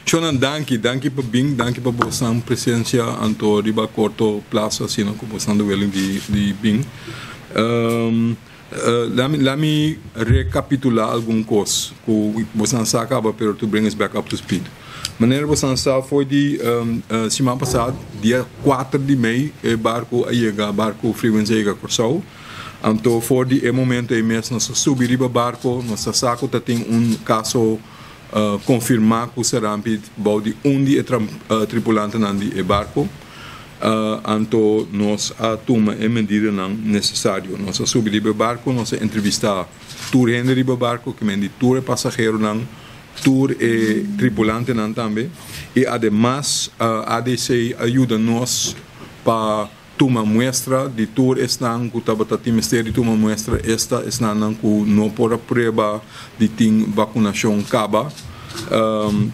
Shonan danki pa bing, danki pa bosang presença anto riba corto plazo assim como bosang welling de bing. Let me recapitular algum coisa que bosang sacaba pero to bring us back up to speed. Maneira bosang sa foi de semana passada, dia 4 de maio, barco frequência chega Corsau. Anto for de momento mesmo nós subir riba barco, nossa saco tem caso confirmar que o Sarampi baude de tripulante nandi barco anto nós toma medida não necessário nós subir riba barco nós entrevistar tour render riba barco que mendi tour passageiro não tour tripulante não também e además ADC ajuda nós para toma muestra de tour estão que tabata ministério toma muestra esta estão que não por a prova de ting vacunação caba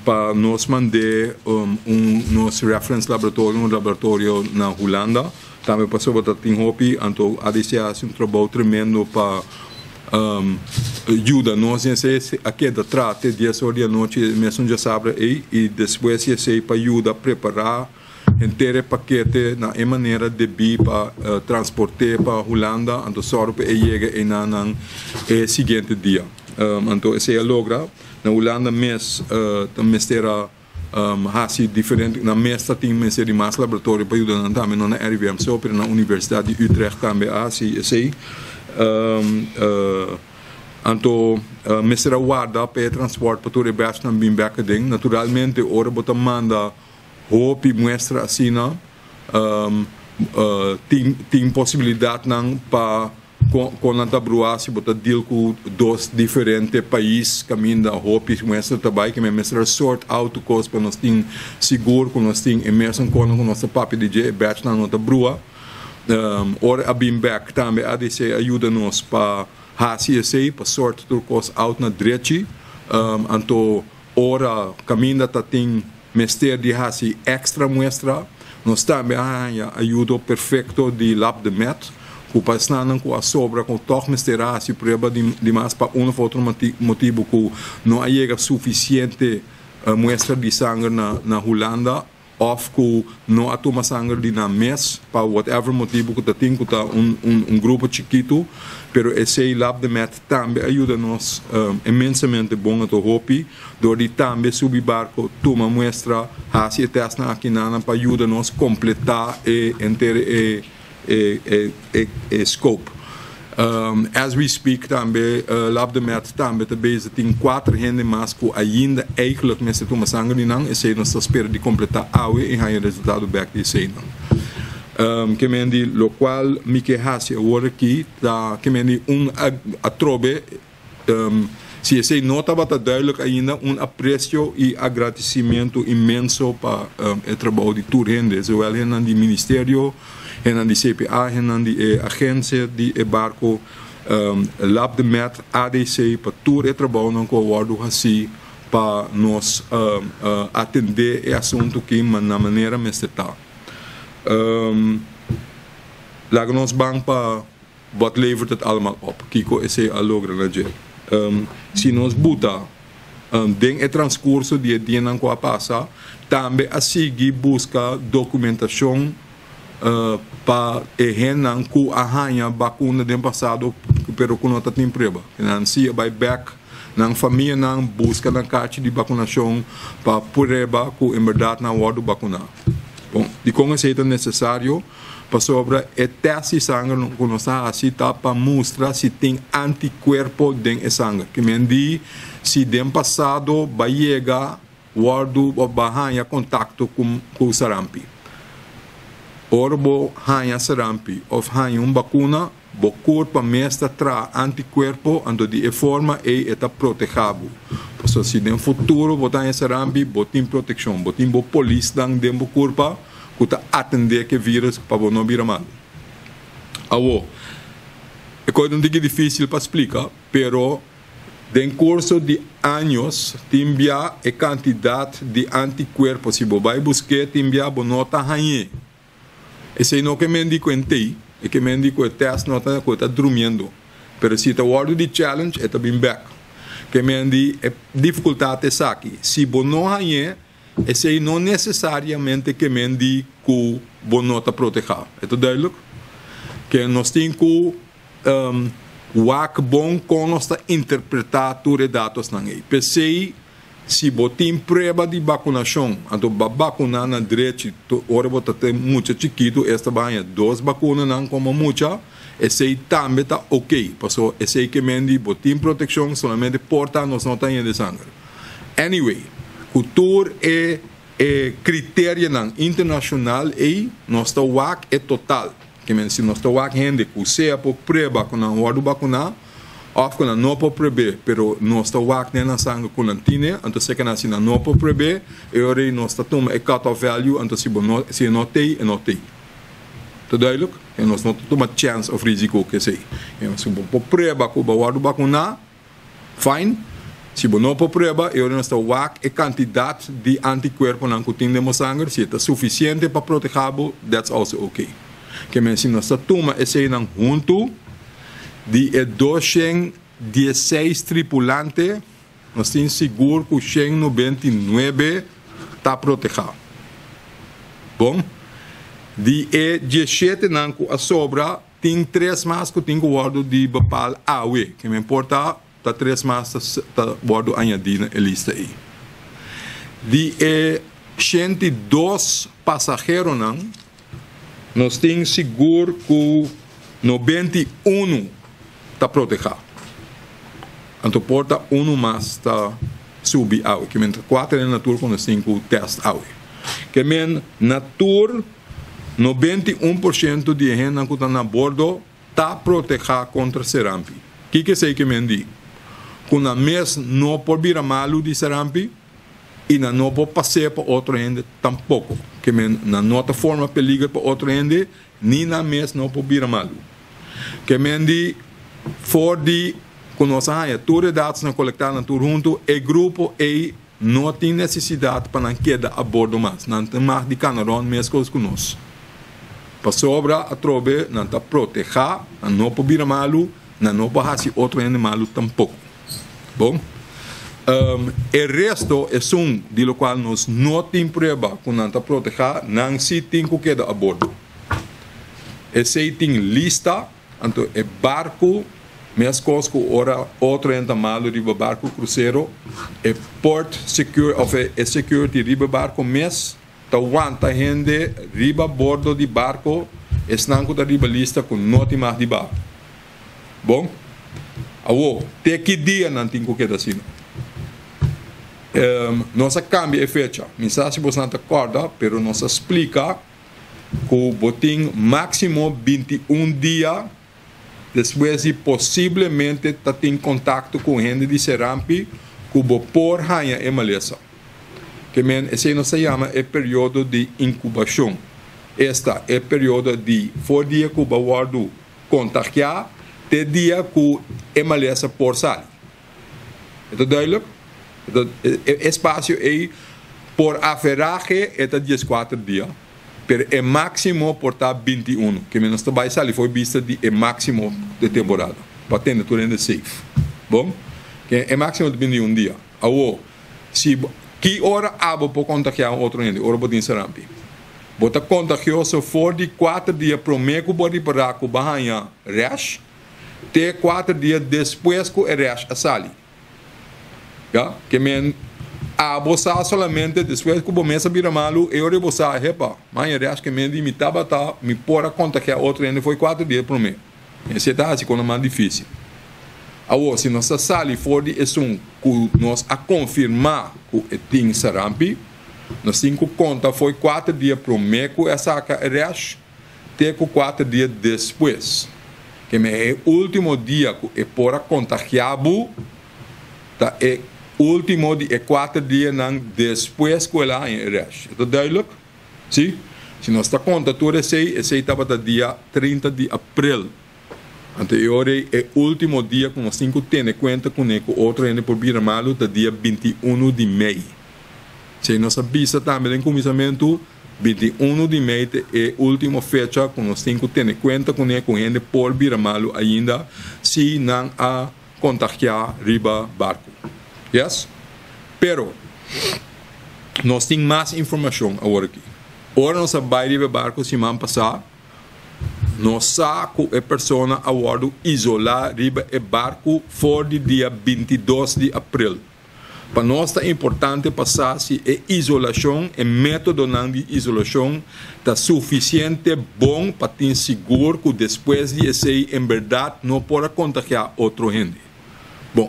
para nós mandar nosso reference laboratório na Holanda também passou para ting hopi então a ADC um trabalho tremendo para ajuda nós aqui da trate 10 horas da noite mesmo já sabe e depois se para ajuda a preparar inteiro paquete na maneira de bi para transportar para Holanda então só para chegar na seguinte dia então esse logra na Holanda também terá hasi diferente na mestra tem de mais laboratório para ajudar também na RVM só para na Universidade de Utrecht também assim esse então mestra guarda para transporte para todo o batch também back ding naturalmente ora botar manda hope muestra assim não tem possibilidade não para com a tabroa se botar deal com dois diferentes países caminho da hope muestra também que mestra sort out cost para nós tem seguro com nós tem imersão com nossa papi DJ batch na nota brua ora a bim back também a DC ajuda nós para HCSA para sort tudo cost out na direita então ora caminho da tem mestre de hasi extra muestra nós também ajuda perfeito de lab de met que passando com a sobra com toque mestre hasi prova de mais para um ou outro motivo que não chega suficiente muestra de sangue na Holanda ou que não há toma sangue de na mes para whatever motivo que tem que tá grupo chiquito pero esse lab de met também ajuda nós imensamente bom a hopi do de também subir barco toma muestra hasi teste na aqui na para ajuda nós completar inteiro scope as we speak também lab de met também tem 4 gente mais que ainda eigenlijk mestre toma sangue de não esse nós espera de completar e ganhar resultado back de sei não que mendi lo qual mi que hasi agora aqui da que mendi atrobe se esse nota bata duidelijk ainda aprecio e agradecimento imenso para o trabalho de tour rende zowel hen aan die ministério hen aan die CPA hen aan die agência de barco lab de met ADC para tour e trabalho não com o assim para nós atender esse assunto que na maneira meseta laten ons bang para wat levert het allemaal op. Kiko esse alogra na je. Se nós buta den e transcurso de dia não qua passa, também a seguir busca documentação para renan ku ahanya vacuna den passado pero ku nota tem preba. Nan se by back nang família nang busca na carta de vacunação para preba ku em verdade na wadu vacunar. Bom, de como é necessário para sobre o teste de sangue que nós assim para mostrar se tem anticorpo dentro do sangue. Que me diz se dem passado vai chegar guardo ou vai contato com o sarampi. Ora bo hanya sarampi ou hanya vacuna, bo corpo mestra tra anticorpo ando de forma e eta protegado. So se no futuro botar essa rambi, botim proteção, botim bo polícia dang dembo corpo, que tá atender que vírus para não virar mal. Awo, é coisa que é difícil para explicar, pero em curso de anos, timbia a quantidade de anticorpos se vai buscar timbia bonota hanhe. Esse não que me digo entei, é que me digo o teste nota que está dormindo, pero se está word de challenge, está bem back. que me di dificuldade essa aqui. Se você não hay, esse não necessariamente que me di que você não está protegido. É duidelijk? Que nós temos que wak bom com nossa interpretar os dados não é. Pensei se você tem prova de vacunação, então vacunar na direita, ora você tem muito chiquito, esta vai 2 vacunas não como muita, esse também está ok, porque esse que mendi, você tem proteção, solamente porta nós não tem de sangue. Anyway, cultura é critério internacional e nossa wak é total. Que se nós estamos gente que seja por prova com a hora vacunar, ou com a não por prever, pero nós estamos na sangue com a tina, então se que nós não por prever, e nós estamos a cut-off value, então se não tem, não tem. Está duidelijk? E nós não temos chance of risiko que sei. Se por prova com a hora vacunar, fine. Se não por prova, nós estamos a quantidade de anticorpos que tem no sangue, se é suficiente para proteger, that's also okay. Que se nós tomamos esse não junto de 216 tripulantes, nós temos seguro que 199 está protegido. Bom? De 17 não que a sobra, tem 3 mais que tem guardo de bapal AUE, que me importa, tá 3 mais está guardo añadido na lista aí. De 102 passageiros não, nós temos seguro que 91 está protegido. Então, porta 1 mais está subindo água. Que 4 é natura com nós temos teste água. Que natura, 91% de gente que está na bordo está protegida contra serampi. O que sei que me diz? Que na mês não pode vir a malo de serampi e não pode passar para outra gente tampouco. Que na nota forma perigo para outra gente, nem na mês não pode vir a malo. Que me for de com nossa raia, todos os dados não coletados na junto, o grupo não tem necessidade para não quedar a bordo mais. Não tem mais de canarão mesmo com nós. Para sobra a trobe, não está proteger, não pode vir a malo, não pode fazer outro gente malo tampouco. Bom? O resto é de lo qual nós não temos prova que não está protegido, não se tem que quedar a bordo. Esse tem lista, então é barco, mesmo coisa que outro enta malo riba barco cruzeiro, é port secure, ou é security riba barco mesmo, tá aguanta gente riba bordo de barco, estão com a riba lista com não tem mais de barco. Bom? Até que dia não tem que quedar assim. Nossa cambia a fecha. Mensagem você não acorda, pero nos explica que o botim máximo 21 dias depois de possivelmente estar em contato com gente de serampi que o por raia é maleza. Que esse não se chama é período de incubação. Esta é período de for dia que o guardo contagiar, até dia que é maleza por sair. É duidelijk? O espaço é por aferragem é 14 dias, mas é máximo por 21, que menos trabalho sali foi vista de é máximo de temporada, para ter tudo ainda safe. Bom, que é máximo de 21 dias. Se que hora abo por contagiar outro ainda, hora por serampi. Bota contagioso for de 4 dias prometo por reparar que banha rash, até 4 dias depois que o rash a sali. Que men a bossa solamente depois que o começa a virar malo eu rebossar repa mas eu acho que me limitava tá me pôr a conta que a outra ainda foi 4 dias para mim esse tá assim quando é mais difícil se nossa sala for de que nós a confirmar que tem sarampi nós 5 conta foi 4 dias para mim que essa rash até 4 dias depois que me é o último dia que é por a contagiado tá é último de 4 dias depois que ela em rash. É duidelijk? Sim? Se nós está conta tudo esse estava no dia 30 de abril. Anterior é o último dia que nós temos que ter conta com o outro ainda por vir malo do dia 21 de maio. Se nós avisa também em começamento 21 de maio é a última fecha que nós temos que ter conta com ele por vir malo ainda se não há contagiar riba barco. Yes? Pero, nós temos mais informação agora aqui. Ora, nós vai riba barco semana passada, nós sabemos que a pessoa a bordo isolar riba o barco for de dia 22 de abril. Para nós é importante passar se a isolação, o método de isolação está suficiente bom para ter seguro que depois de esse em verdade não pode contagiar outro gente. Bom,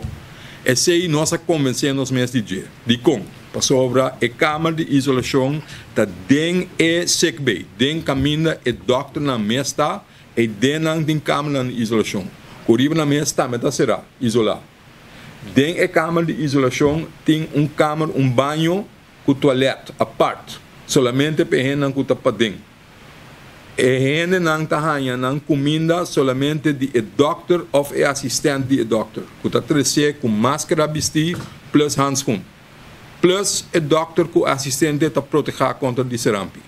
esse aí nós convencemos nesse dia. De como? Para sobre a câmara de isolação está dentro do sick bay, dentro caminho o doctor na mesa e dentro da câmara de isolação. Curiba na mesa, mas será isolar. Dentro da câmara de isolação tem câmara, banho com toalete à parte, somente para gente que está para dentro. E gente não está ganhando comida somente de doctor ou assistente de doctor, que está trazendo com máscara vestir plus handschoen. Plus o doctor com assistente está proteger contra o serampi.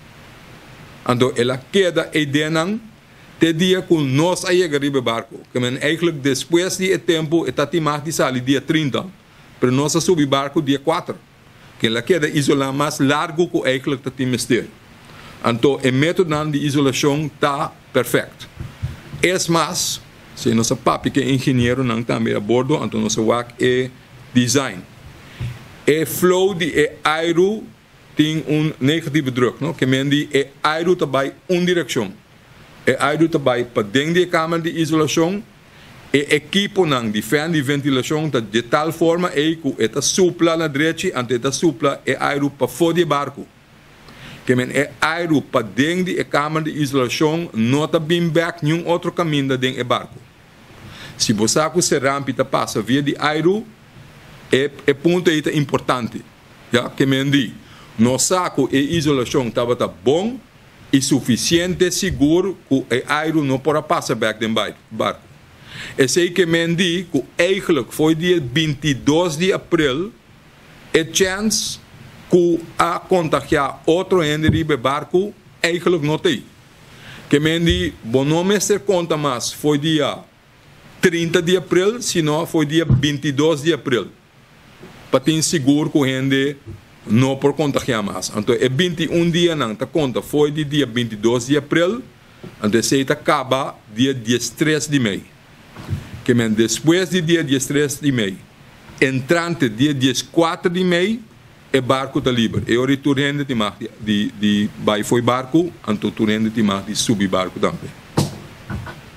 Então, ela queda aí dentro. Te dia que nós a chegar riba barco, que eigenlijk depois de tempo está timar de sair dia 30, pero nós a subir barco dia 4, que ela queda isolar mais largo que eigenlijk está timester. Então, o método de isolação está perfeito. É mais, se nossa papi que é engenheiro não também a bordo, então nossa work é design. O flow de aero tem negativo druk, no? Que mendi aero também direção. E aero também para dentro da câmara de isolação, e equipo de fan de ventilação de tal forma que está supla na direita, ante está supla e aero para fora do barco. Que é aero para dentro da câmara de isolação, não está bem back nenhum outro caminho dentro do barco. Se você se rampa e passa via de aero, é ponto aí importante. Já que nós saco a isolação estava bom e suficiente seguro que o aero não pode passar back dentro do barco. É sei que que eigenlijk foi dia 22 de abril a chance que a contagiar outro gente de barco eigenlijk não tem. Que bom não me ser conta mais foi dia 30 de abril, senão foi dia 22 de abril. Para ter seguro que a gente não por contagiar mais. Então, é 21 dias não está conta, foi de dia 22 de abril, então se acaba dia 13 de maio. Que depois de dia 13 de maio, entrante dia 14 de maio, o barco está livre. E o retorno de vai foi barco, então o retorno de subir barco também.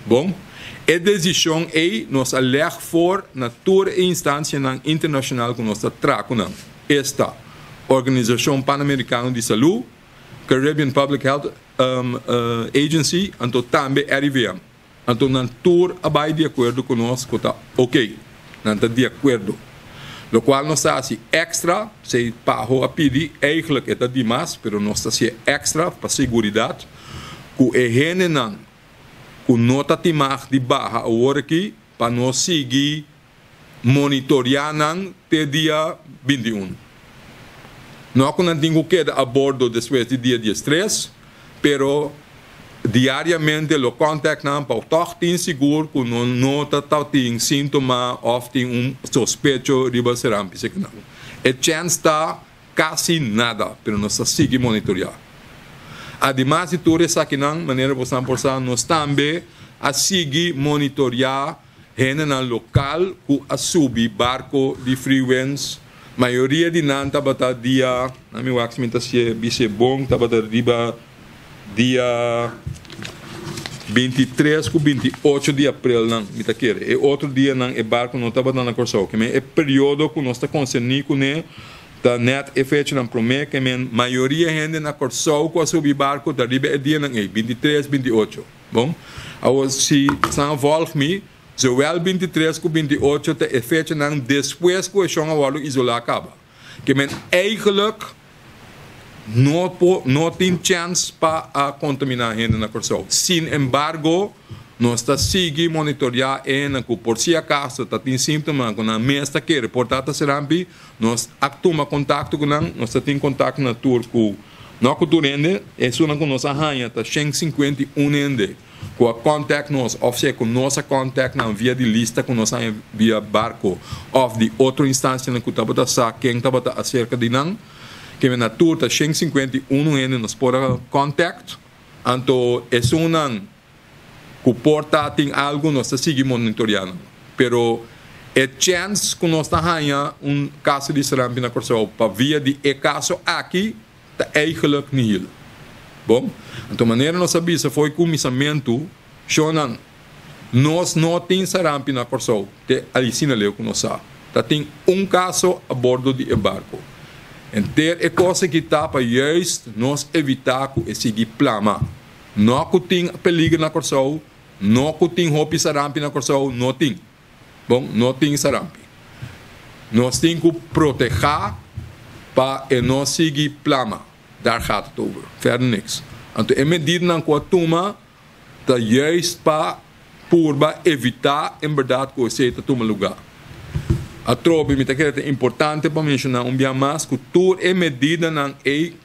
Bom? A decisão é nós alertar for na toda instância internacional que nós tratamos. Esta Organização Pan-Americana de Saúde, Caribbean Public Health Agency, então também RIVM. Então, na tour abai de acordo conosco, está ok, não está de acordo. O qual nós está assim extra, se pago a pedir, eigenlijk está demais, mas nós está assim extra para segurança, que a gente não, que nota timar de barra a hora aqui, para nós seguir monitoreando até dia 21. Não que não tenho que ir a bordo depois do dia 13, pero diariamente o contato não para estar seguro que não nota tem sintoma ou tem suspeito de serampi. A chance está quase nada, pero nós seguimos monitorear. Además de tudo isso aqui, de maneira bastante nós também a seguir monitorear gente no local que a subir barco de freewinds. Maioria de nós estava dia, na minha waximenta se é bom, estava dia 23 com 28 de abril, não, me tá querendo. E outro dia não, o barco não estava na Corsão, que é período que nós está concernido com ele, da net efeito não promete que a maioria de gente na Corsão com a subir barco da riba é dia não é 23, 28, bom? Agora se são volge zowel 23 com 28 te efeito não depois que o chão a isolar acaba, que eigenlijk não tem chance para contaminar a gente na Corsão. Sin embargo, nós está seguindo monitorear a que por si acaso está tem sintomas com a mesa que reportada serampi, nós actuamos contato com nós está em contato na tour com não com turende, é só com nós arranha está 151 ende. com a contact nós, ou seja, com nossa contact na via de lista, com nossa via barco, ou de outra instância na que estava sa quem estava acerca de não, que na turta 151 n nos pora contact, então é um que porta tem algo nós seguimos monitorando, pero é chance que nós tenha caso de sarampi na Corsol, para via de caso aqui, tá eigenlijk nihil. Bom, então maneira nós sabia foi comissamento, chonan, nós não tem sarampi na Corsol, te alicina leu que nós sabe, tá tem caso a bordo de barco. Então é coisa que tá para juist nós evitar que esse plama, não que tem perigo na Corsol, não que tem hopi sarampi na Corsol, não tem. Bom, não tem sarampi. Nós temos que proteger para não seguir plama. Daar gaat het over. Verder niks. Então, é medida na qual toma, tá juist para evitar, em verdade, que você toma lugar. A tropa, me é importante para mencionar dia mais, que tudo é medida na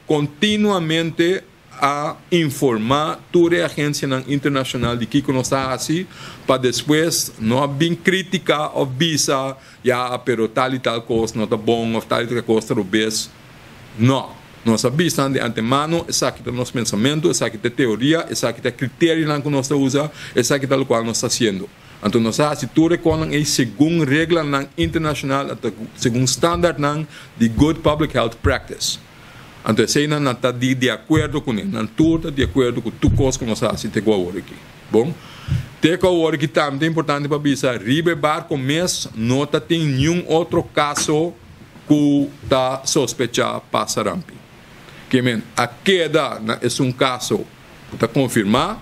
continuamente a informar toda a agência internacional de que nós está assim, para depois não bem criticar ou visa, pero tal e tal coisa não está bom, ou tal e tal coisa rubês. Não. Nós sabemos de antemano, essa aqui é o nosso pensamento, essa aqui é a teoria, essa aqui é o critério que nós usamos, essa aqui é o qual nós estamos fazendo. Então, nós sabemos que tudo é segundo regra internacional, segundo standard de Good Public Health Practice. Então, se não está de acordo com ele, não está de acordo com tudo que nós fazemos aqui. Bom, aqui também é importante para avisar, ribe barco mês não tem nenhum outro caso que está sospechado para sarampi. Que a queda é caso que está confirmado,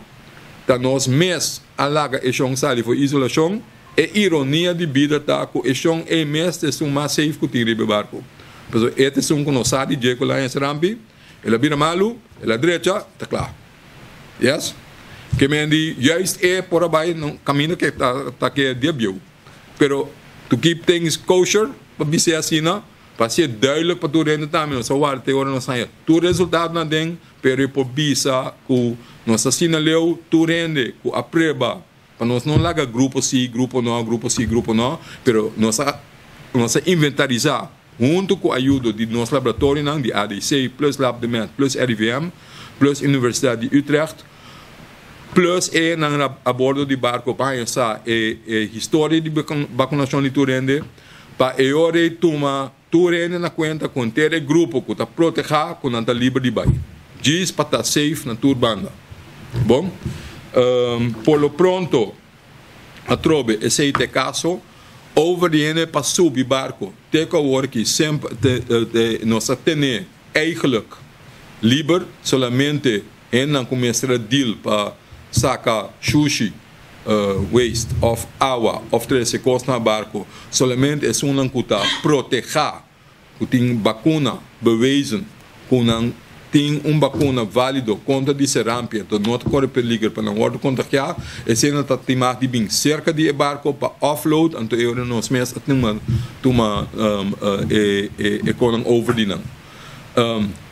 está nos mês alaga e chão sali for isolação, é ironia de vida tá que e chão é mês é mais safe que tem ribe barco. Pero este es un conocido de que la en Sarampi, el vira malo, la derecha, está claro. Yes? Que me di, juist por ahí no camino que está que debut. Pero to keep things kosher, para ser assim, não, para ser duidelijk para tu rende também, só o arte agora não sai. Tu resultado não tem, pero por visa que nós assina leu, tu rende, que apreba, para nós não larga grupo si, grupo não, pero nós inventarizar junto com a ajuda de nosso laboratório, de ADC, plus Lab de Met, plus RIVM, plus Universidade de Utrecht, plus a bordo de barco para essa história de vacunação de Turende, para eu tomar Turende na conta com ter grupo que está proteger com a livre de bairro. Diz para estar safe na turbanda. Bom, por lo pronto, a trobe esse caso, over de ene para subir barco, tegenwoordig que sempre nós temos eigenlijk liever solamente en começar a deal para sacar sushi, waste of água, of treze costa na barco, solamente é que está proteger, que tem vacuna bewezen, que tem vacuna válido contra de sarampi, então não corre perigo para não ser contagiado, e se não está mais de bem cerca de barco para offload, então eu não sei se toma over de não.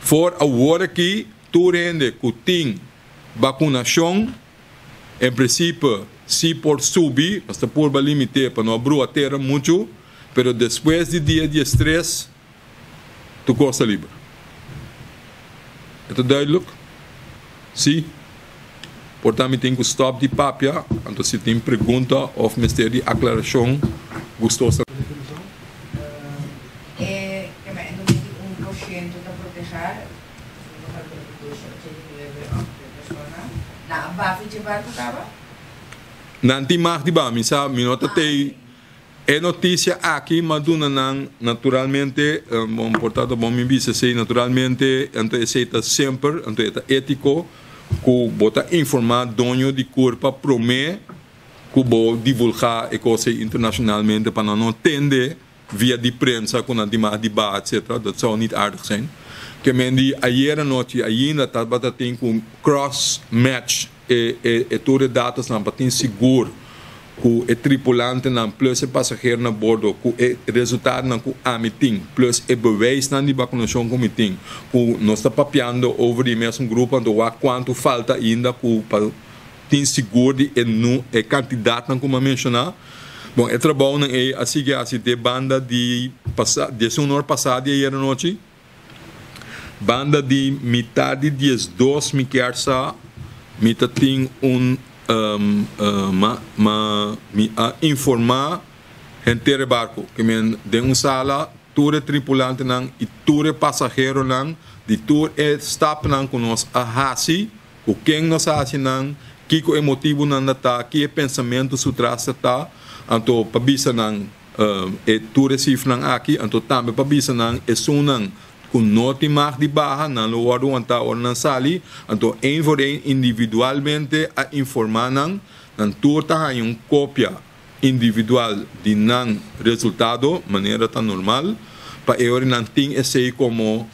For a hora aqui, tu rende que tem vacunação, em princípio, se por subir, hasta por limite para não abrir a terra muito, pero depois de dia de estresse, tu costa livre. É tudo duidelijk? Sim? Portanto, tem que stop de papia. Então, se tem pergunta ou mistério de aclaração, gostosa. Nanti mais de ba, sabe, me nota tem é notícia aqui, mas naturalmente, portanto, bom me disse assim, naturalmente, então aceita sempre, então é ético, que bota informar dono de corpo promete que vou divulgar e coisa internacionalmente para não entender via de prensa com a demais debate, etc. Dat zou niet aardig zijn. Que men die ayer noite ainda tá tem com cross match e todas datas não para seguro que é tripulante não plus é passageiro na bordo que é resultado não que a meeting plus é bewijs não de vacunação com meeting que nós está papiando over de mesmo grupo então quanto falta ainda que para tem seguro de quantidade não como mencionar. Bom, é trabalho não é assim que assim de banda de sonor passado e era noite. Banda de metade de 2 me quer sa mita tem informar gente barco que men de sala tour tripulante nang e tour passageiro nang de tour stap nang conos a hasi o quem nos hasi nang kiko emotivo nang nata que pensamento sutrasa ta anto pabisa nang tour sif nang aqui anto tambe pabisa nang sunang kun noti mag di baha nang luwado anta or nang sali anto voor een individualmente a informar nang tour ta yung kopya individual de nan resultado maneira tan normal para eu não tem esse como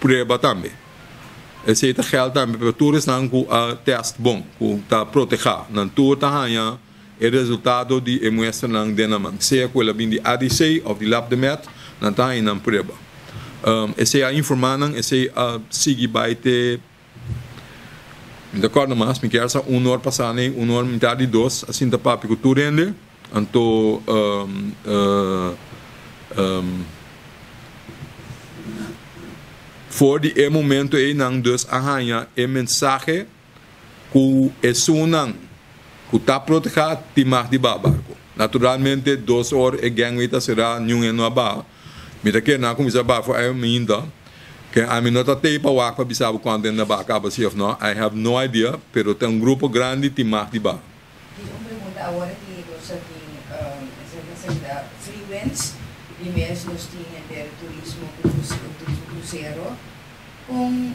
prueba também esse tá geld também para todos não com test bom com tá proteger não tudo tá ganha o resultado de mostra não de naman seja com ela de ADC ou de lab de met não tá em não prueba esse a informar não esse sigue baite de acordo mas me quer essa hora passar nem hora metade de 2 assim da papi que tu rende anto voor die momento aí nang dus arranha mensagem que é sunang que tá proteger timar de barco naturalmente 2 horas é ganguita será nenhum no aba me daqui na como já ba for aí ainda que a mim não tá para o aqua bisabo quando na ba acaba se of no I have no idea pero tem grupo grande timar de ba pergunta agora que você tem free winds e mesmo tinha ter turismo cruzeiro com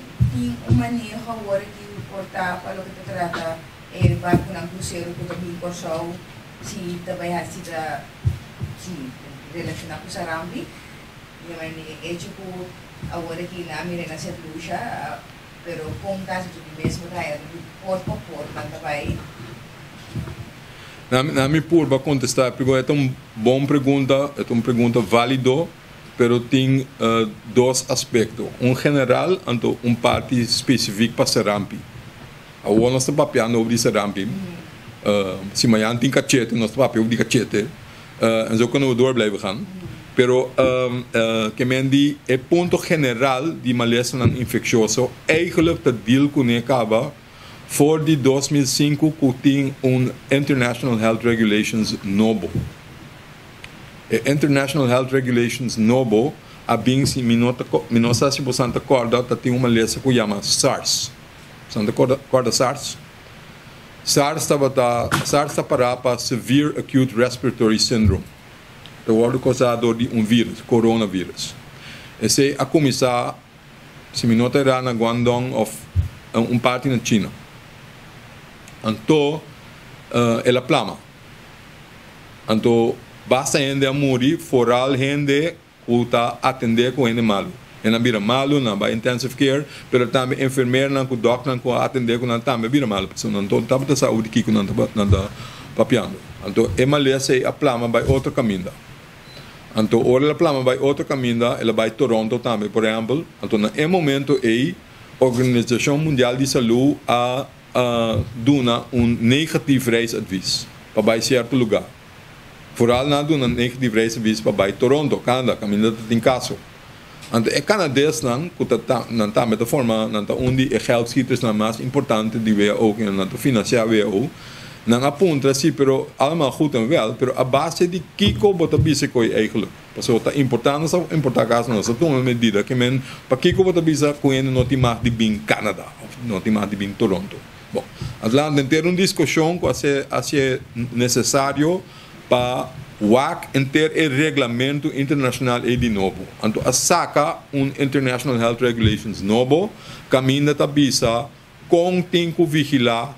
uma maneira agora que portar para o que trata é barco na cruzeiro que também corso se também assim da se relacionar com Sarambi e mas é tipo agora que na mira na lucha pero com caso de mesmo da é por manda vai na minha para contestar é uma boa pergunta é uma pergunta válido pero tem 2 aspectos general e parte específica para Sarampi a o nosso papel no de Sarampi se amanhã tem cachete nosso papel de cachete en zo kunnen we door blijven gaan pero que men die het punto general die malesa ng infeccioso eigenlijk te deal kunnen acaba voor die 2005 kuting International Health Regulations nobo International Health Regulations nobo abing si minosa si Santa Corda tem uma malesa que chama SARS Santa Corda SARS SARS está para Severe Acute Respiratory Syndrome de wordt causado de vírus, coronavírus. Esse a começar, se me nota era na Guangdong of parte na China. Então, ela plama. Então, basta gente a morrer, foral gente que está atender com gente malo. Ena bira malo na ba intensive care, pero também enfermeira na com doctor na atender com também bira malo. Então, então tá para saúde que não tá papiando. Então, emalesa a plama vai outro caminho. Então, ora a plama vai outro caminho, ela vai Toronto também, por exemplo. Então, no momento aí, a Organização Mundial de Saúde a dona negativo reisadvies para certo lugar. Vooral na dona negativo reisadvies para Toronto, Canadá, caminho tem caso. Então, é canadense não, que não tá met de forma, não tá onde é geldschieters na mais importante die we ook en não financiar we ook. Não aponta assim, pero allemaal goed en wel, pero a base de kiko bota bisa koi eigenlijk. Paso ta importante sa importar gas não, sa toma medida que men pa kiko bota bisa koi no timar de bin Canadá, no timar de bin Toronto. Bom, atlanta ter discussão que é necessário para WAC ter regulamento internacional de novo. Então, a saca International Health Regulations novo, caminha da bisa com tem que vigilar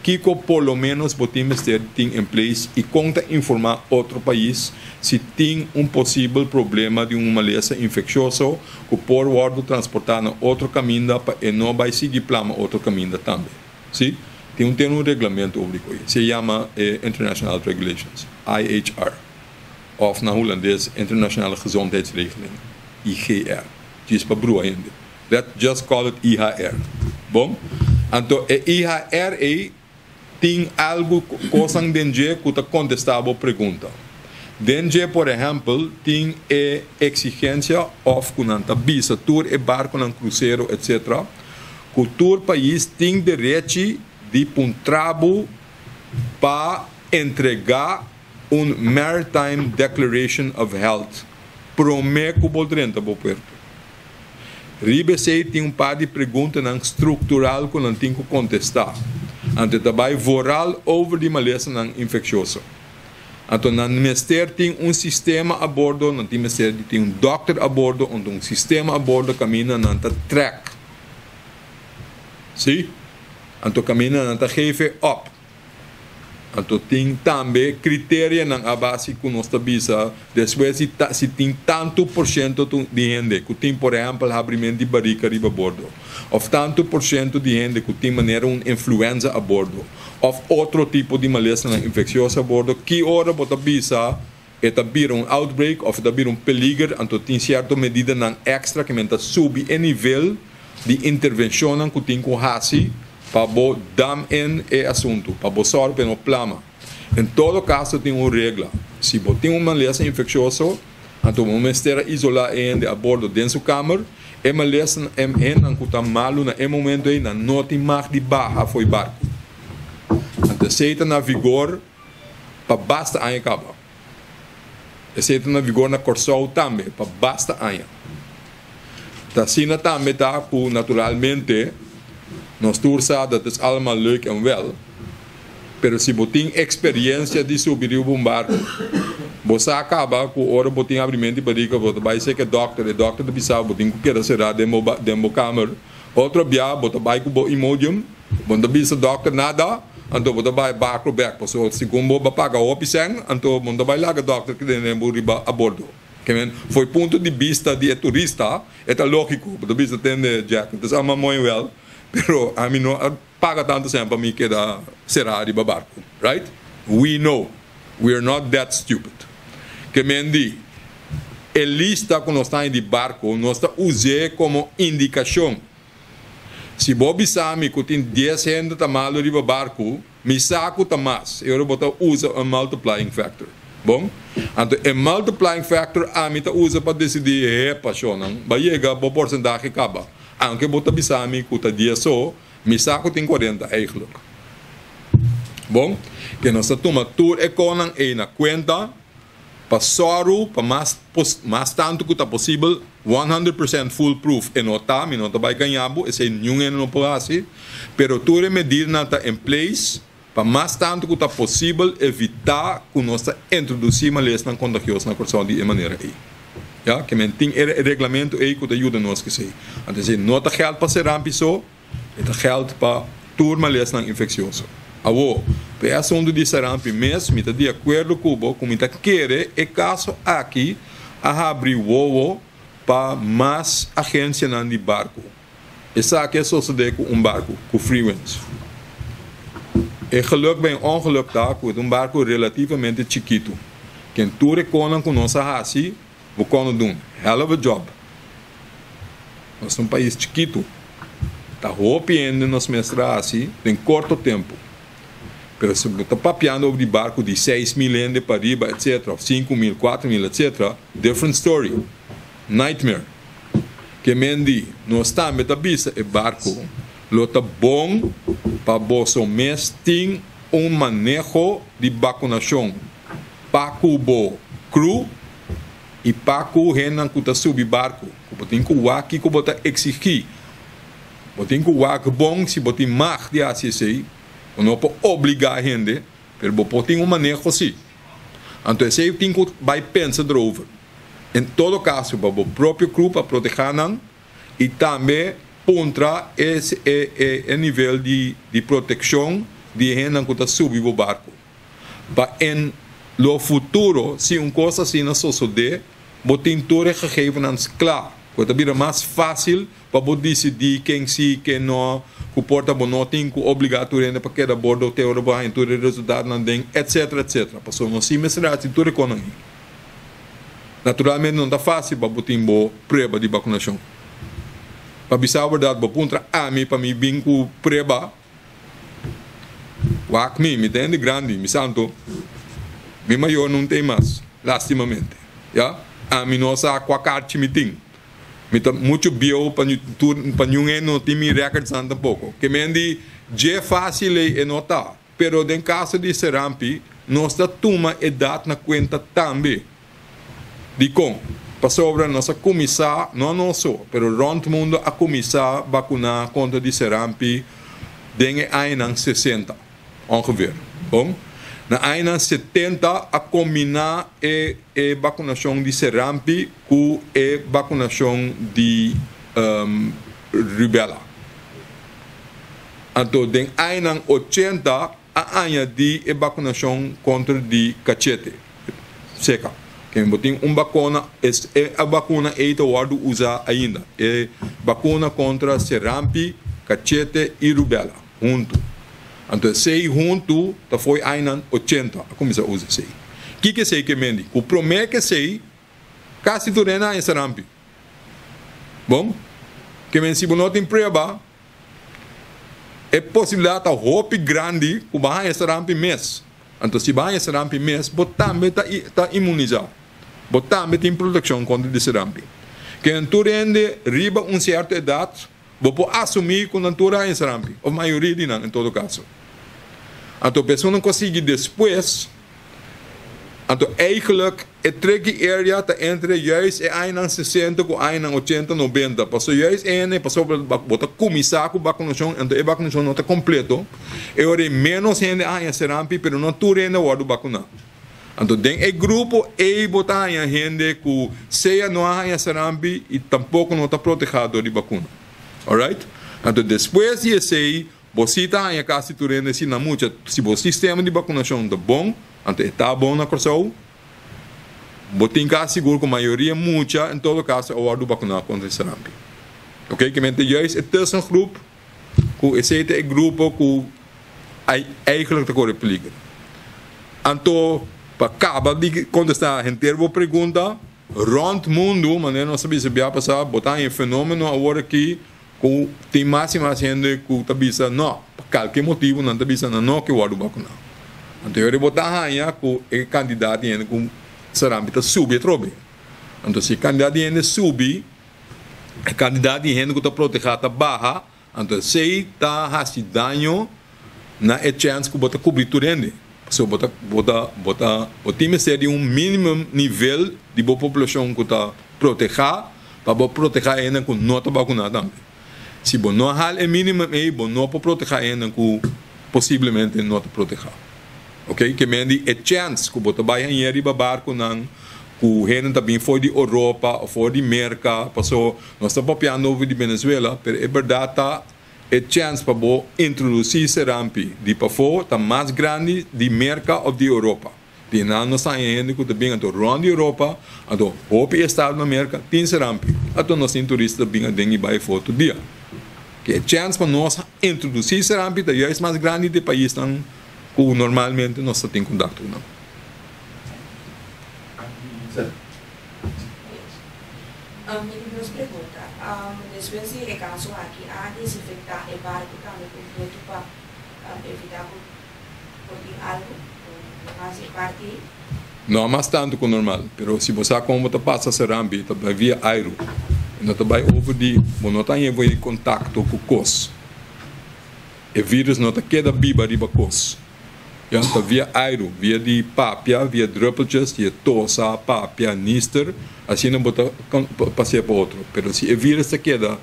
que por lo menos podemos ter em place e conta informar outro país se tem possível problema de malesa infeccioso que por word transportar na outro caminho para não vai seguir plama outro caminho também. Sim? Tem um regulamento público se chama International Health Regulations, IHR, of na holandês Internationale Gezondheidsregeling, IGR. Diz para broer ainda. Let's just call it IHR. Bom? Então, IHR tem algo, coisa dengue que está contestando a pergunta. Dengue, por exemplo, tem a exigência of kunanta visa, tour e barco no cruzeiro, etc. Que o tour país tem direito de puntrabo para entregar Maritime Declaration of Health. Prometo que vou puerto. RIBC tem par de perguntas estrutural que não tem que contestar. Ante também voral over de maleza infecciosa. Então, no ministério tem sistema a bordo, no ministério tem doctor a bordo, onde sistema a bordo caminha na track. Sim? Então, caminha na gefe up. Então, tem também critérios na base que nós visa, depois se tem tanto por cento de gente que tem, por exemplo, abrimento de barriga a bordo, ou tanto por cento de gente que tem maneira influenza a bordo, ou outro tipo de maleza infecciosa a bordo, que hora você visa é tabir outbreak, ou tabir peligro, então tem certa medida extra que menta subir o nível de intervenção que tem com hasi, para bo dam en e assunto, para bo sorbe no plama. Em todo caso tem uma regra. Se você tem uma maleza infecciosa, então o ministério isola ele a bordo dentro da sua câmara, e maleza que está malo no momento aí, não tem mais de barra foi barco. Então se está na vigor, para basta aí acaba. Se está na vigor na Corsol também, para basta aí. Então assim também está naturalmente. Nós torçamos dat is allemaal leuk en wel. Pero se você tem experiência de subir um barco, você acaba com hora você abrimento de barriga, você vai ser que doctor de bisau, você tem que querer ser demo câmara. Outro dia, você vai com o imodium, você bisa doctor nada, então você vai barco back, porque se como você paga o pisang, então você vai lá com doctor que tem a bordo. Foi ponto de vista de turista, é lógico, você bisa tem Jack, então é muito well. Pero a mim não paga tanto sempre para mim que será de barco, right? We know, we are not that stupid. Que mendi, a lista que nós estamos de barco, nós está usando como indicação. Se Bobby sabe que tem 10 gente tamalo de barco, me saco tamas, eu vou usar um multiplying factor. Bom? Então, o multiplying factor a mim usa para decidir paixão, vai chegar para porcentagem que acaba. Aunque você bisami que está 10 só, me saco tem 40 eigenlijk. Bom, que nós tomamos tudo econan e na conta, para soro, para mais tanto que está possível, 100% foolproof e não vai ganhar, esse nenhum não pode fazer, pero tudo medir não está em place, para mais tanto que está possível evitar que nós introduzimos a lesão contagiosa na corção de maneira aí. Ja, que tem regulamento aí que ajuda nós que sei. Então, não está geld para ser rampiso, está geld para turma lesão infecciosa. Agora, para assunto de sarampi mesmo, está de acordo com o como está querer é caso aqui a abrir o para mais agência de barco. Essa aqui é só se der com barco, com freewinds. É geluk bij ongeluk daar, com barco relativamente chiquito. Quem tu reconan com nossa raça, we kunnen doen. Hell of a job. Nós somos um país chiquito. Está ropiando nossa mestragem em curto tempo. Mas se você está papiando sobre barco de 6 mil ende para riba, etc., 5 mil, 4 mil, etc., different story. Nightmare. Que mendi, nós estamos a vista e barco, lo está bom para você mesmo ter manejo de vacunação. Para cubo crew, e para que o renan que está subindo barco, que tem que o aqui que você exigir, você tem que o aqui bom se você mais de ACC, não pode obrigar a gente, mas você tem manejo assim. Então você tem que vai pensar over. Em todo caso, para o próprio grupo para proteger e também contra esse nível de proteção de gente que está subindo o barco. Para em no futuro, se uma coisa assim não suceder, você tem todas as gegevens claras. Vai ser mais fácil para você decidir quem sim, quem não, que porta não tem que obrigatoriamente para cada bordo ter o resultado, etc, etc. Porque não se mestra de toda a economia. Naturalmente não está fácil para você ter uma prova de vacunação. Para dizer a verdade, para mim, para mim, vir com prova, Wak me tem grande, me santo, me maior não tem mais, lastimamente. Ja? A mim não sabe qual carte me tem. Me tá muito bio para ninguém não tem me records tampouco. Que me andi, é fácil é notar, pero em caso de Serampi, nós toma idade na conta também. De com, para sobre nossa comissar, não nós, pero rond mundo a comissar vacinar contra de Serampi, dengue ainda 60, ongeveer. Bom? Na ainda 70 a combinar a vacinação de Serampi com a vacinação de rubella. Então, den ainda 80 a añadir a vacinação contra de cachete seca. Que botem vacuna, a vacuna é o usar ainda. É vacuna contra Serampi, cachete e rubella, junto. Então, sei junto, tá foi ainda 80, a começar a usar sei. Que sei que mendi? O primeiro que sei, quase tudo é Serampi. Bom? Que men se não tem prova, é possibilidade de roupa grande que vai a Serampi mês. Então, se vai a Serampi mês, também está imunizado. Também tem proteção contra o Serampi. Que então, riba uma certa idade, vou assumir que não é Serampi. A maioria de não, em todo caso. Então, a pessoa não consegue depois. Então, eigenlijk, a tricky area está entre juist a 60 com a 80, 90. Passou juist passou para começar com a vacinação, então a vacinação não está completo. E agora menos gente a Serampi, mas não tudo ainda vai vacinar. Então, tem um grupo e botar a gente que seja não a Serampi e tampouco não está protegido de vacuna. Alright? Então, depois de sei, você está em casa tudo ainda se não muito, se o sistema de vacinação está bom, então está bom na corção, você tem que seguro que a maioria muita, em todo caso, a hora vacinar contra Serampi. Ok? Que mente juist het is een groep, que esse é grupo que eigenlijk te corre peligro. Então, para acabar de contestar a inteira pergunta, rond mundo, maneira não sabia se vai passar, botar em fenômeno agora que tem mais e mais gente que está pensando, não, por qualquer motivo, não está pensando, não, que eu vou vacinar. Então, eu vou botar aí que o candidato ainda com Serampi está subir trobe. Então, se o candidato ainda subir, o candidato ainda que está protegido está barra, então, se está fazendo dano, não é chance que bota cobertura ainda. So, o time seria mínimo nível de população que está protegida, para proteger ainda com não está vacunada também. Se você não há o mínimo, você não pode proteger ainda com possivelmente não está protegido. Ok? Que mendi é chance que você vai em arriba barco não, que gente também foi de Europa ou foi de América, passou, nós estamos papiando de Venezuela, mas é verdade é chance para você introduzir Serampi de para fora está mais grande de América ou de Europa. De nós não está ainda que também então rond Europa, então hope estado na América tem Serampi, então nós temos turistas bem a dengue vai fora todo dia. Que é chance para nós introduzir Serampi está é mais grande de país que normalmente nós temos contato não. Nos pergunta, depois de caso aqui, a desinfectar o barco também com produto para evitar por algo, fazer parte? Não mais tanto que o normal, mas se você como está passa Serampi, está via aero, não está vai over de, não está em contato com o cos, o vírus não está queda viva de cos. Ja, está via aero, via de papia, via druppeltjes, via tosa, papia, nister, assim não pode passar para outro. Mas se o vírus se queda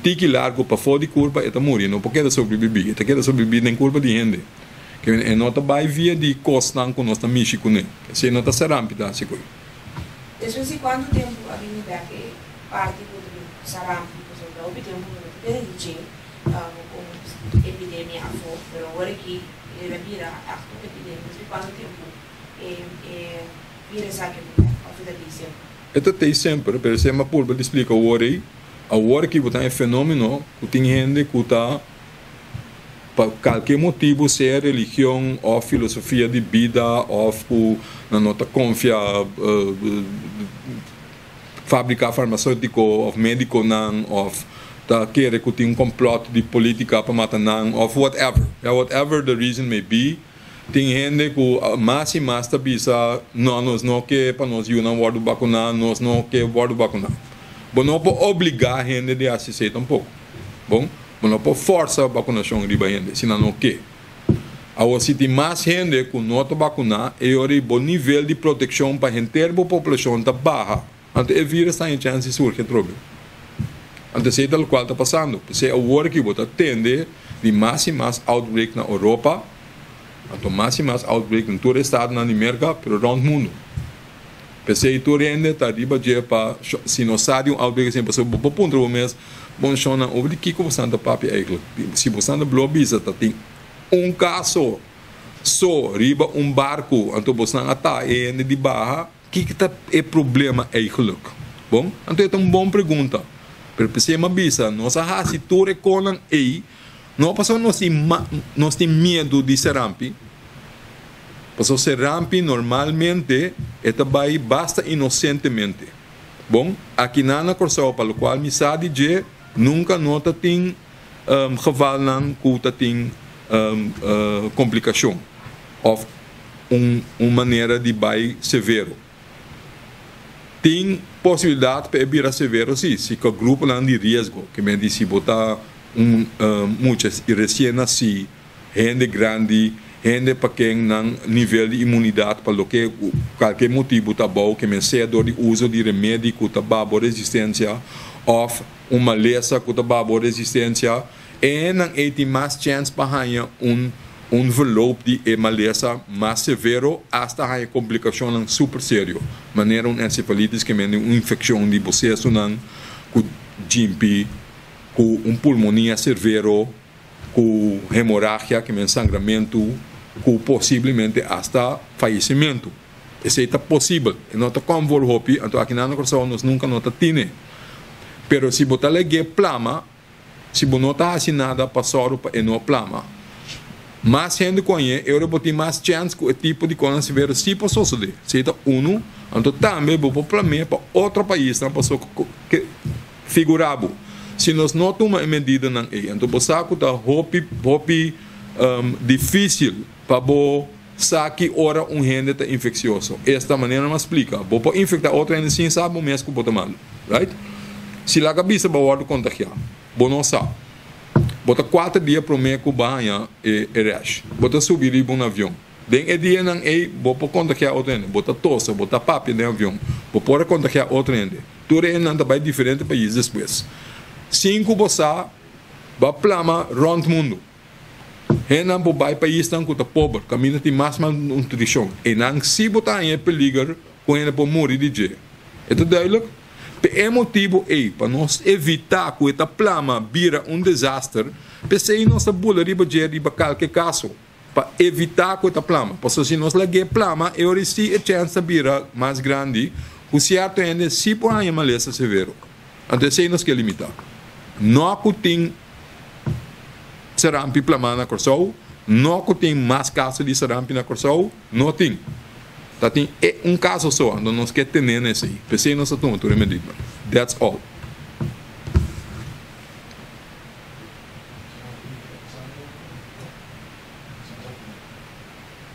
tique largo para fora de curva, está morrendo, não pode sobreviver, está queda sobreviver em curva de gente. Que não está vai via de costa com nossa México, né? Se não está Serampi, tá se coi. Depois de quanto tempo a gente que parte do Serampi, por exemplo, houve tempo que não tem com epidemia a fora, mas agora que ele vira a epidemia, de quanto tempo vira essa epidemia, a fidelícia? Isso tem sempre, mas é uma pulpa de explicar agora que está um fenômeno que tem gente que está por qualquer motivo, seja religião ou filosofia de vida ou na nota confia fabricar farmacêutico ou médico não ou ta kere que tem complot de política para matar não, of whatever. Yeah, whatever the reason may be, tem gente que mais e mais bisa nós não que para nós ir na guarda vacunar, nós não que guarda vacunar. Bom, não pode obrigar a gente de assistir tampouco. Bom, não pode forçar a vacinação de gente, senão não que. Agora, se tem mais gente que não está vacunar, é o nível de proteção para a inteira população está baixa. Então, o vírus está em chance de surgir problema. Então, sei tal qual está passando. Se é o que você atende de mais e mais outbreak na Europa, então mais e mais outbreak em todo o estado na América, pero around o mundo. Se tu rende, está arriba de para se não sabe outbreak, sempre se você ponto o mês, bom chama o de que você anda papi eigenlijk. Se você anda blobisa, tá tem caso só riba barco, então você não está indo de barra, que está é problema eigenlijk? Bom, então é uma boa pergunta. Pero se uma bisa, nossa se tu reconan aí, não passou nós tem medo de serampi. Passou serampi normalmente vai basta inocentemente. Bom, aqui na Corsão, para o qual me sabe de nunca nota tem geval não que tem complicação of maneira de bai severo. Tem possibilidade para vir severo sim, se o grupo lá de risco, que me disse botar muitas recém-nascidos, gente grande, gente para quem não nível de imunidade para o que qualquer motivo está bom, que me seja do uso de remédio que está bom resistência, ou uma lesa que está bom resistência, e não tem mais chance para ganhar verloop de malesa mais severo hasta a complicação super sério. Maneira encefalitis que é uma infecção de processo com GMP, com pulmonia severo, com hemorragia que é sangramento, com possivelmente hasta falecimento. Isso é possível. Não está como volhopi, então aqui na Corsão nós nunca não tine. Pero se botar lege plama, se não está assinada para soro para não plama, mais gente conhece, eu vou ter mais chance que o tipo de coisa se ver se posso suceder. Se está então também vou planear para outro país, não posso figurável. Se nós não tomamos medida não é, então você está hopi difícil para saque ora gente está infeccioso. Esta maneira me explica. Vou infectar outra gente sem saber o mesmo que pode mal, right? Se lá cabeça vai contagiar, bom não sabe. Bota 4 dias para o mês que banha e rash. Bota subir e um avião. Den dia não é, bota contagiar outro gente. Bota tosse, bota papi no avião. Bota pode contagiar outro gente. Tudo é não vai diferentes países depois. 5 você vai plama rond mundo. Renan por vai país tão que está pobre, caminha tem mais malnutrição. E não se botar em perigo com ele por morrer de dia. É tudo duidelijk? É motivo para nós evitar que esta plama vira desastre, porque nós bula riba qualquer caso, para evitar que esta plama. Porque se nós lege plama, eu recebi a chance de vira mais grande, o certo ainda se por aí maleza severo. Então, se nós que limitar. Não que tem sarampi plama na Corsão, não que tem mais casos de sarampi na Corsão, não tem. É caso só, não nós quer ter nesse aí. Pensei nós tomamos tudo medido. That's all.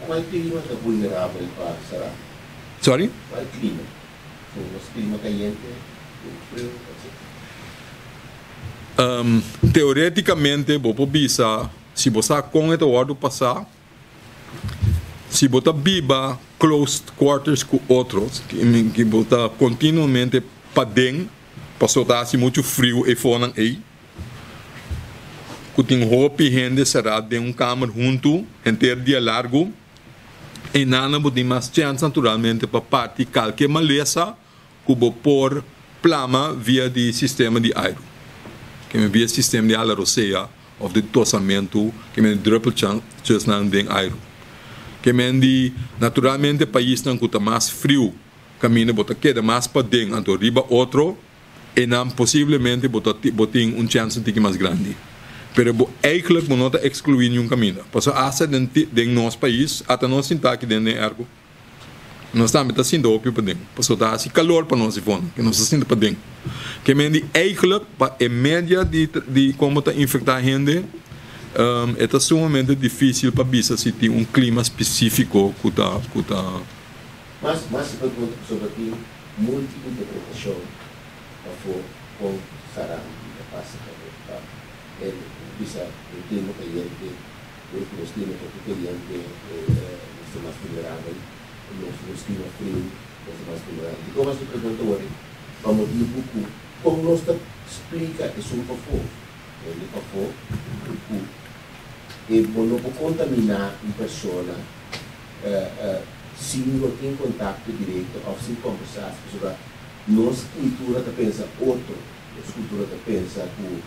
Qual clima é vulnerável para será? Sorry? Qual clima? O clima caliente, o frio, teoreticamente, vou bisa, se você com o ordem passar, se você viva close quarters com outros, que você continuamente para dentro, para soltar muito frio e fora aí, que tem roupa e gente será de câmara junto, inteiro dia largo, e nada tem mais chance naturalmente para partir qualquer maleza que você pôr plama via de sistema de ar, que é via sistema de ala roceia, ou de tossamento, que é druppel chance na den ar. Que mendi naturalmente país não que está mais frio, caminha bota queda mais para dentro, então riba outro, e não possivelmente botem chance de que mais grande. Pero eigenlijk não está excluir nenhum caminho. Porque hasta dentro nosso país, até nós sentar aqui dentro do ergo. Nós estamos sinto op op ding. Pas dat is calor para nós ivon. Que nós sinto para ding. Que men die eigenlijk para a média die como tá infectar gente, é sumamente difícil para bisa se tem clima específico que tá. Mas se pergunta sobre aqui multi-interpretação com sarampo da passa tá. Bisa o clima caliente, os clima caliente são mais vulneráveis. Nos clima frio, nós mais vulneráveis. Então, mas se pergunta agora, vamos ir pouco, como nós explica isso para fora, ele para fora, e não pode contaminar uma pessoa se não tem contato direto ou se conversar sobre nossa cultura está pensa outro, nossa cultura está pensa que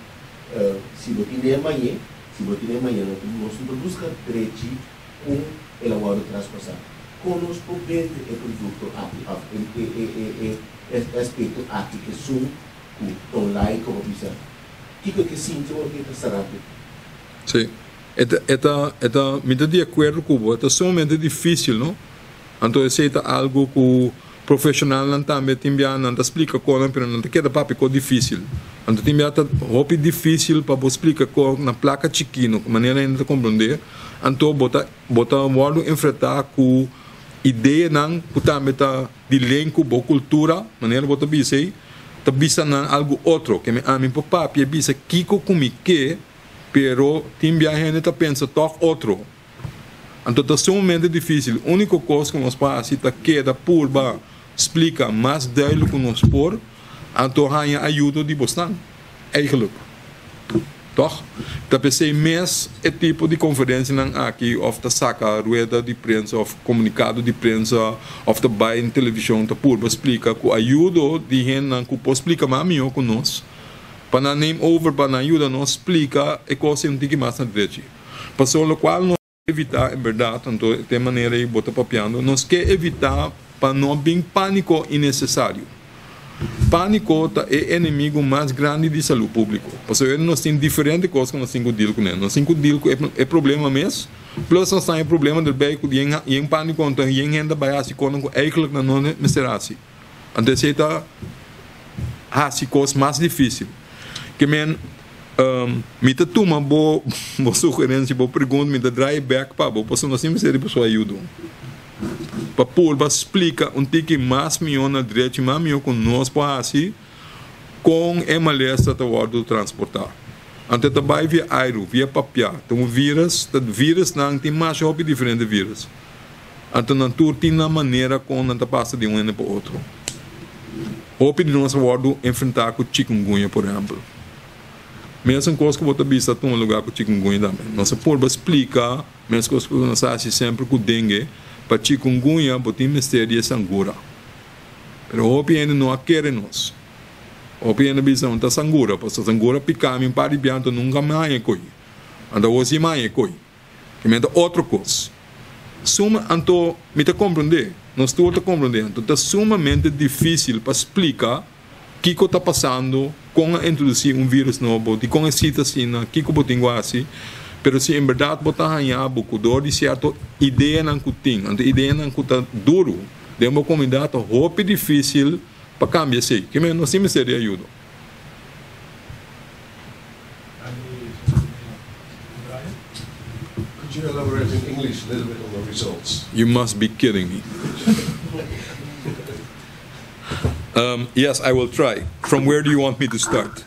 se não tem amanhã, nós não busca direito com elaborado transpassar. Conosco bem o produto aspecto arte que são tão laico como bisa. Que sinto que está sarado. Sim. Me dá de acordo com você. É somente difícil, não? Então é algo que o profissional não também não explica como, mas não queda papi com difícil. Então tem é difícil para explicar como na placa chiquino, maneira ainda compreender. Então bota modo enfrentar com ideia não que também tá de lenco boa cultura maneira bota bisa tá bisa não algo outro que me amin por papi bisa kiko comique pero timbia gente tá pensa tof outro então tá sumamente difícil única coisa que nós faz tá queda purba explica mais duidelijk que nós por então há ajuda de bostan eigenlijk toch? Dat pensei mais é tipo de conferência aqui, ou da saca, rueda de prensa, ou comunicado de prensa, ou da baia em televisão, tá por explica que ajuda de gente que pode explicar mais melhor com nós, para name over, para ajuda nós explica e coisa não tem que mais na direita. Passou o qual nós evitar, em verdade, então de maneira aí bota papiando, nós quer evitar para não vir pânico innecessário. Pânico é inimigo mais grande de saúde pública. Porque nós temos diferentes coisas que nós temos que deal com ele. Nós temos que deal com é problema mesmo. Plus nós temos problema do bem que em pânico então em gente vai assim quando eigenlijk não é assim. Então se tá assim coisa mais difícil. Que me tá toma boa sugerência, boa pergunta, me tá drive back para boa, porque nós temos que ser pessoa ajuda. Para pôr, explica tique mais melhor na direita, mais melhor com nós, para assim, com a maleza do transportar. Então, também via aero, via papel. Então, o vírus não tem mais hobby diferente de vírus. Então, não tem uma maneira como não passa de um ano para o outro. Hobby de nós enfrentar com chikungunya, por exemplo. Mesmo coisa que você vista em um lugar com chikungunya também. Nós pôr, explica, mesmo coisa que nós fazemos sempre com dengue, para chikungunya, botim mistério sangura. Pero hopi ainda não quer nós. Hopi ainda bisa não tá sangura, porque sangura pica me pari bianto nunca mais é coi. Anda hoje mais é coi. Que menta outra coisa. Suma anto me te compreender, nós todos compreendendo. Então tá sumamente difícil para explicar o que está passando com a introduzir vírus novo, de com a citacina, o que botinho assim. Pero se em verdade botar ganhar bucudor de certa ideia não tem, a ideia não está duro, de uma comunidade roupa difícil para cambiar assim, que nós temos que ajuda. Could you elaborate in English a little bit on the results? You must be kidding me. Yes, I will try. From where do you want me to start?